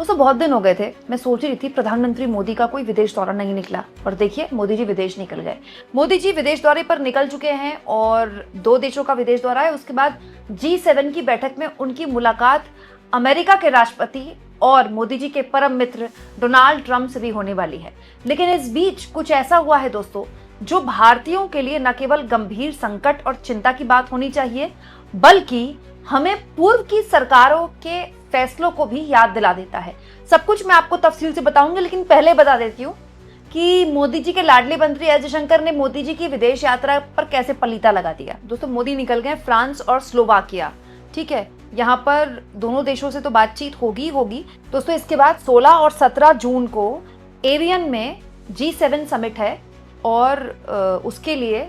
दोस्तों बहुत दिन हो गए थे, मैं सोच रही थी प्रधानमंत्री मोदी का कोई विदेश दौरा नहीं निकला, और देखिए मोदी जी विदेश निकल गए। मोदी जी विदेश दौरे पर निकल चुके हैं और 2 देशों का विदेश दौरा है। उसके बाद G7 की बैठक में उनकी मुलाकात अमेरिका के राष्ट्रपति और मोदी जी के परम मित्र डोनाल्ड ट्रंप से भी होने वाली है। लेकिन इस बीच कुछ ऐसा हुआ है दोस्तों, जो भारतीयों के लिए न केवल गंभीर संकट और चिंता की बात होनी चाहिए, बल्कि हमें पूर्व की सरकारों के फैसलों को भी याद दिला देता है। सब कुछ मैं आपको तफसील से बताऊंगी, लेकिन पहले बता देती हूँ कि मोदी जी के लाडले मंत्री एस जयशंकर ने मोदी जी की विदेश यात्रा पर कैसे पलीता लगा दिया। दोस्तों मोदी निकल गए फ्रांस और स्लोवाकिया, ठीक है, यहाँ पर दोनों देशों से तो बातचीत होगी। दोस्तों इसके बाद 16 और 17 जून को एवियन में G7 समिट है और उसके लिए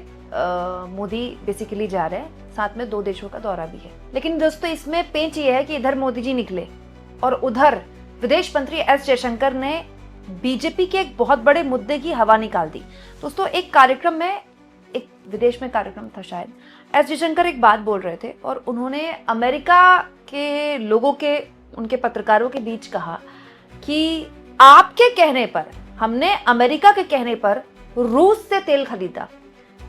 मोदी बेसिकली जा रहे हैं, साथ में 2 देशों का दौरा भी है। लेकिन दोस्तों इसमें पेंच ये है कि इधर मोदी जी निकले और उधर विदेश मंत्री एस जयशंकर ने बीजेपी के एक बहुत बड़े मुद्दे की हवा निकाल दी। दोस्तों एक कार्यक्रम में, एक विदेश में कार्यक्रम था शायद, एस जयशंकर एक बात बोल रहे थे और उन्होंने अमेरिका के लोगों के, उनके पत्रकारों के बीच कहा कि आपके कहने पर, हमने अमेरिका के कहने पर रूस से तेल खरीदा।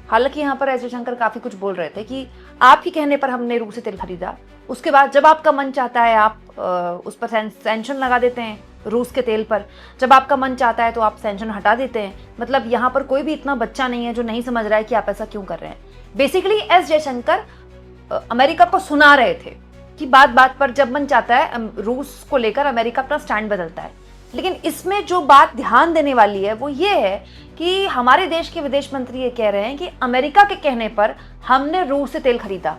हालांकि यहाँ पर एस जयशंकर काफी कुछ बोल रहे थे कि आपके कहने पर हमने रूस से तेल खरीदा, उसके बाद जब आपका मन चाहता है आप उस पर सैंक्शन लगा देते हैं रूस के तेल पर, जब आपका मन चाहता है तो आप सैंक्शन हटा देते हैं। मतलब यहाँ पर कोई भी इतना बच्चा नहीं है जो नहीं समझ रहा है कि आप ऐसा क्यों कर रहे हैं। बेसिकली एस जयशंकर अमेरिका को सुना रहे थे कि बात बात पर जब मन चाहता है रूस को लेकर अमेरिका अपना स्टैंड बदलता है। लेकिन इसमें जो बात ध्यान देने वाली है वो ये है कि हमारे देश के विदेश मंत्री ये कह रहे हैं कि अमेरिका के कहने पर हमने रूस से तेल खरीदा,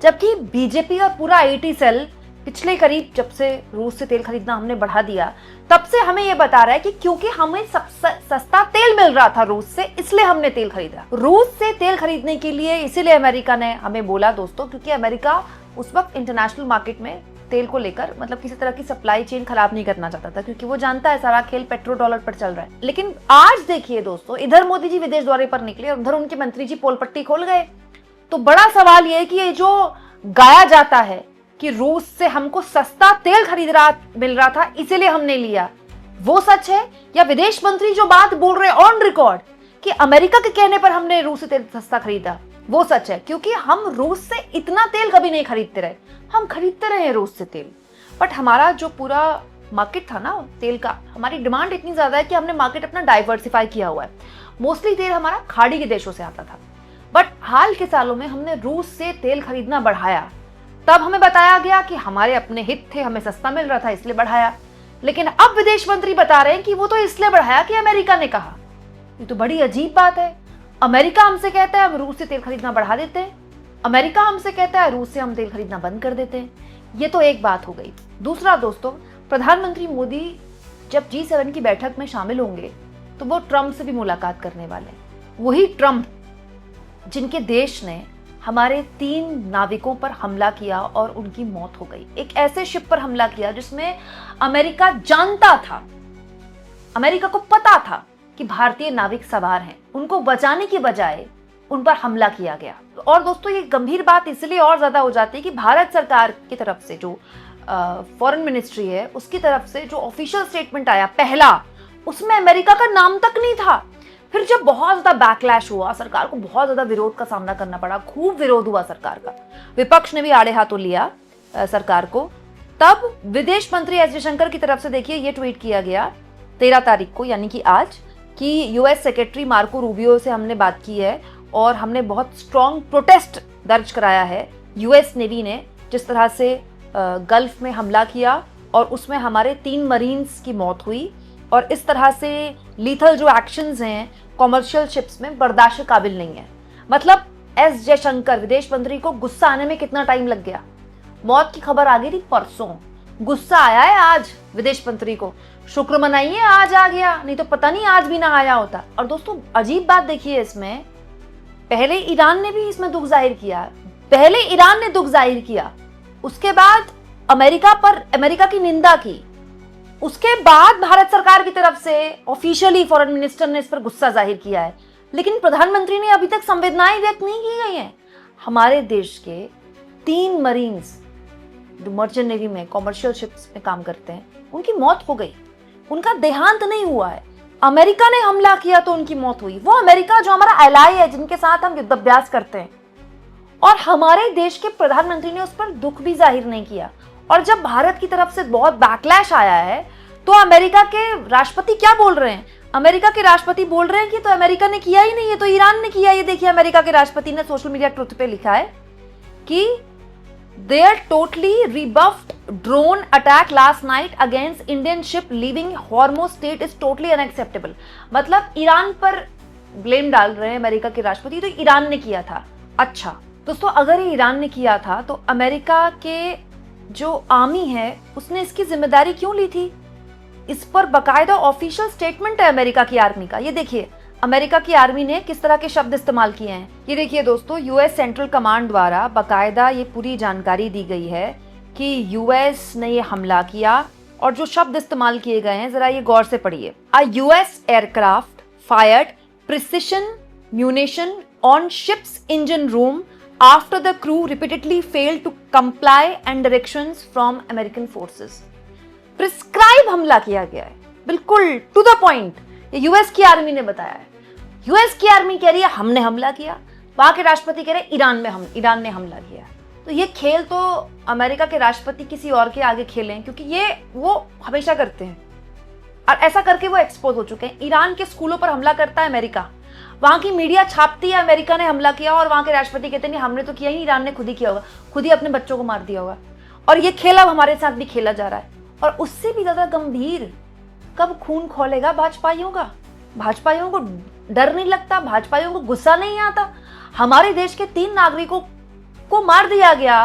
जबकि बीजेपी और पूरा आईटी सेल पिछले करीब जब से रूस से तेल खरीदना हमने बढ़ा दिया, तब से हमें ये बता रहा है कि क्योंकि हमें सस्ता तेल मिल रहा था रूस से, इसलिए हमने तेल खरीदा। रूस से तेल खरीदने के लिए इसीलिए अमेरिका ने हमें बोला दोस्तों, क्योंकि अमेरिका उस वक्त इंटरनेशनल मार्केट में तेल को लेकर मतलब किसी तरह की सप्लाई चेन खराब नहीं करना चाहता था, क्योंकि वो जानता है सारा खेल पेट्रो डॉलर पर चल रहा है। लेकिन आज देखिए दोस्तों, इधर मोदी जी विदेश दौरे पर निकले और उधर उनके मंत्री जी पोल पट्टी खोल गए। तो बड़ा सवाल ये है कि ये जो गाया जाता है कि रूस से हमको सस्ता तेल मिल रहा था इसीलिए हमने लिया, वो सच है, या विदेश मंत्री जो बात बोल रहे ऑन रिकॉर्ड कि अमेरिका के कहने पर हमने रूस से तेल सस्ता खरीदा, वो सच है? क्योंकि हम रूस से इतना तेल कभी नहीं खरीदते रहे, हम खरीदते रहे रूस से तेल, बट हमारा जो पूरा मार्केट था ना तेल का, हमारी डिमांड इतनी ज्यादा है कि हमने मार्केट अपना डाइवर्सिफाई किया हुआ है। मोस्टली तेल हमारा खाड़ी के देशों से आता था, बट हाल के सालों में हमने रूस से तेल खरीदना बढ़ाया। तब हमें बताया गया कि हमारे अपने हित थे, हमें सस्ता मिल रहा था इसलिए बढ़ाया। लेकिन अब विदेश मंत्री बता रहे हैं कि वो तो इसलिए बढ़ाया कि अमेरिका ने कहा। ये तो बड़ी अजीब बात है। अमेरिका हमसे कहता है हम रूस से तेल खरीदना बढ़ा देते हैं, अमेरिका हमसे कहता है रूस से हम तेल खरीदना बंद कर देते हैं। ये तो एक बात हो गई। दूसरा दोस्तों, प्रधानमंत्री मोदी जब G7 की बैठक में शामिल होंगे तो वो ट्रंप से भी मुलाकात करने वाले हैं। वही ट्रंप जिनके देश ने हमारे 3 नाविकों पर हमला किया और उनकी मौत हो गई। एक ऐसे शिप पर हमला किया जिसमें अमेरिका जानता था, अमेरिका को पता था कि भारतीय नाविक सवार हैं, उनको बचाने की बजाय उन पर हमला किया गया। और दोस्तों ये गंभीर बात इसलिए और ज्यादा हो जाती है कि भारत सरकार की तरफ से जो फॉरेन मिनिस्ट्री है उसकी तरफ से जो ऑफिशियल स्टेटमेंट आया पहला, उसमें अमेरिका का नाम तक नहीं था। फिर जब बहुत ज्यादा बैकलैश हुआ, सरकार को बहुत ज्यादा विरोध का सामना करना पड़ा, खूब विरोध हुआ सरकार का, विपक्ष ने भी आड़े हाथों लिया सरकार को, तब विदेश मंत्री एस जयशंकर की तरफ से देखिए ये ट्वीट किया गया 13 तारीख को, यानी कि आज, कि यूएस सेक्रेटरी मार्को रूबियो से हमने बात की है और हमने बहुत स्ट्रॉन्ग प्रोटेस्ट दर्ज कराया है यूएस नेवी ने जिस तरह से गल्फ में हमला किया और उसमें हमारे 3 मरीन्स की मौत हुई, और इस तरह से लीथल जो एक्शंस हैं कॉमर्शियल शिप्स में बर्दाश्त के काबिल नहीं है। मतलब एस जयशंकर विदेश मंत्री को गुस्सा आने में कितना टाइम लग गया? मौत की खबर आ गई थी परसों, गुस्सा आया है आज विदेश मंत्री को। शुक्र मनाइए आज आ गया, नहीं तो पता नहीं आज भी ना आया होता। और दोस्तों अजीब बात देखिए इसमें, पहले ईरान ने भी इसमें दुख जाहिर किया, उसके बाद अमेरिका की निंदा की, उसके बाद भारत सरकार की तरफ से ऑफिशियली फॉरेन मिनिस्टर ने इस पर गुस्सा जाहिर किया है, लेकिन प्रधानमंत्री ने अभी तक संवेदनाएं व्यक्त नहीं की गई हैं। हमारे देश के 3 मरीन्स जो मर्चेंट नेवी में कॉमर्शियल शिप्स में काम करते हैं, उनकी मौत हो गई, उनका देहांत नहीं हुआ है। अमेरिका ने हमला किया तो उनकी मौत हुई। वो अमेरिका जो हमारा एलाई है, जिनके साथ हम युद्धाभ्यास करते हैं, और हमारे देश के प्रधानमंत्री ने उस पर दुख भी जाहिर नहीं किया। और जब भारत की तरफ से बहुत बैकलैश आया है तो अमेरिका के राष्ट्रपति क्या बोल रहे हैं? अमेरिका के राष्ट्रपति बोल रहे हैं कि तो अमेरिका ने किया ही नहीं है, तो ईरान ने किया। ये देखिए, अमेरिका के राष्ट्रपति ने सोशल मीडिया ट्रुथ पे लिखा है कि there totally rebuffed drone attack last night against Indian ship leaving Hormuz strait is totally unacceptable. मतलब ईरान पर ब्लेम डाल रहे हैं अमेरिका के राष्ट्रपति, तो ईरान ने किया था। अच्छा दोस्तों, अगर ये ईरान ने किया था तो अमेरिका के जो आर्मी है उसने इसकी जिम्मेदारी क्यों ली थी? इस पर बकायदा ऑफिशियल स्टेटमेंट है अमेरिका की आर्मी का। ये देखिए अमेरिका की आर्मी ने किस तरह के शब्द इस्तेमाल किए हैं। ये देखिए दोस्तों, यूएस सेंट्रल कमांड द्वारा बकायदा ये पूरी जानकारी दी गई है कि यूएस ने ये हमला किया, और जो शब्द इस्तेमाल किए गए हैं जरा ये गौर से पढ़िए। A US aircraft fired precision munition on ships engine room after the crew repeatedly failed to comply and directions from American forces। Prescribe हमला किया गया है, बिल्कुल टू द पॉइंट। ये यूएस की आर्मी ने बताया है। यूएस की आर्मी कह रही है हमने हमला किया, वहां के राष्ट्रपति कह रहे हैं ईरान ने हमला किया। तो ये खेल तो अमेरिका के राष्ट्रपति किसी और के आगे खेलें, क्योंकि ये वो हमेशा करते हैं और ऐसा करके वो एक्सपोज हो चुके हैं। ईरान के स्कूलों पर हमला करता है अमेरिका, वहां की मीडिया छापती है अमेरिका ने हमला किया, और वहां के राष्ट्रपति कहते हैं हमने तो किया ही, ईरान ने खुद ही किया होगा, खुद ही अपने बच्चों को मार दिया होगा। और ये खेल अब हमारे साथ भी खेला जा रहा है। और उससे भी ज्यादा गंभीर, कब खून खौलेगा भाजपाइयों का? भाजपाइयों को डर नहीं लगता? भाजपाइयों को गुस्सा नहीं आता? हमारे देश के 3 नागरिकों को मार दिया गया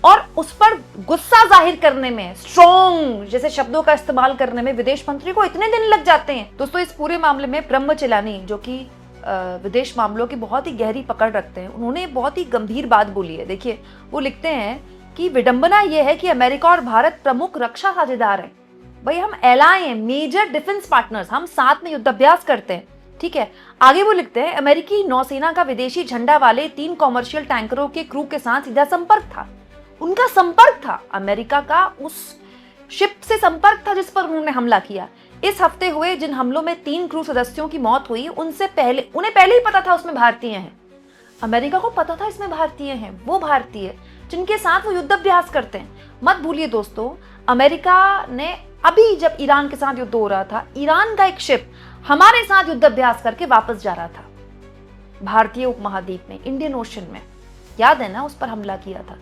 और उस पर गुस्सा जाहिर करने में, स्ट्रॉन्ग जैसे शब्दों का इस्तेमाल करने में विदेश मंत्री को इतने दिन लग जाते हैं। दोस्तों, इस पूरे मामले में ब्रह्म चिलानी, जो कि विदेश मामलों की बहुत ही गहरी पकड़ रखते हैं, उन्होंने बहुत ही गंभीर बात बोली है। देखिए, वो लिखते हैं कि विडंबना यह है कि अमेरिका और भारत प्रमुख रक्षा साझेदार हैं। भाई, हम एलाई हैं, मेजर डिफेंस पार्टनर्स, हम साथ में युद्धाभ्यास करते हैं, ठीक है। आगे वो लिखते हैं अमेरिकी नौसेना का विदेशी झंडा वाले 3 कॉमर्शियल टैंकरों के क्रू के साथ सीधा संपर्क था। उनका संपर्क था, अमेरिका का उस शिप से संपर्क था जिस पर उन्होंने हमला किया। इस हफ्ते हुए जिन हमलों में 3 क्रू सदस्यों की मौत हुई, उन्हें पहले ही पता था उसमें भारतीय हैं। अमेरिका को पता था इसमें भारतीय हैं, वो भारतीय जिनके साथ वो युद्धाभ्यास करते हैं। मत भूलिए दोस्तों, अमेरिका ने अभी जब ईरान के साथ युद्ध हो रहा था, ईरान का एक शिप हमारे साथ युद्धाभ्यास करके वापस जा रहा था भारतीय उपमहाद्वीप में, इंडियन ओशन में, याद है ना, उस पर हमला किया था।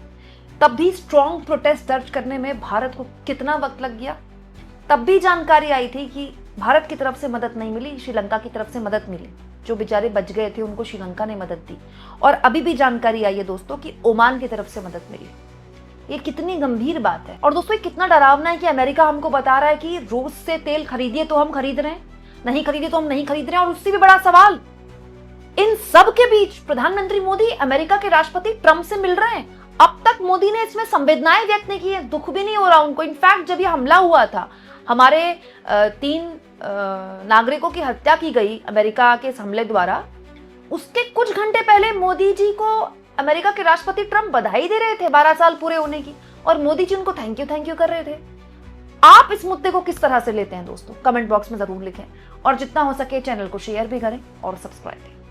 तब भी स्ट्रॉन्ग प्रोटेस्ट दर्ज करने में भारत को कितना वक्त लग गया। तब भी जानकारी आई थी कि भारत की तरफ से मदद नहीं मिली, श्रीलंका की तरफ से मदद मिली। जो बेचारे बच गए थे उनको श्रीलंका ने मदद दी। और अभी भी जानकारी आई है दोस्तों कि ओमान की तरफ से मदद मिली। ये कितनी गंभीर बात है। और दोस्तों, ये कितना डरावना है कि अमेरिका हमको बता रहा है कि रूस से तेल खरीदिए तो हम खरीद रहे हैं, नहीं खरीदिए तो हम नहीं खरीद रहे हैं। और उससे भी बड़ा सवाल, इन सब के बीच प्रधानमंत्री मोदी अमेरिका के राष्ट्रपति ट्रंप से मिल रहे हैं। अब तक मोदी ने इसमें संवेदनाएं व्यक्त नहीं की है, दुख भी नहीं हो रहा उनको। इनफैक्ट जब ये हमला हुआ था, हमारे 3 नागरिकों की हत्या की गई अमेरिका के हमले द्वारा, उसके कुछ घंटे पहले मोदी जी को अमेरिका के राष्ट्रपति ट्रंप बधाई दे रहे थे 12 साल पूरे होने की, और मोदी जी उनको थैंक यू कर रहे थे। आप इस मुद्दे को किस तरह से लेते हैं दोस्तों, कमेंट बॉक्स में जरूर लिखें, और जितना हो सके चैनल को शेयर भी करें और सब्सक्राइब करें।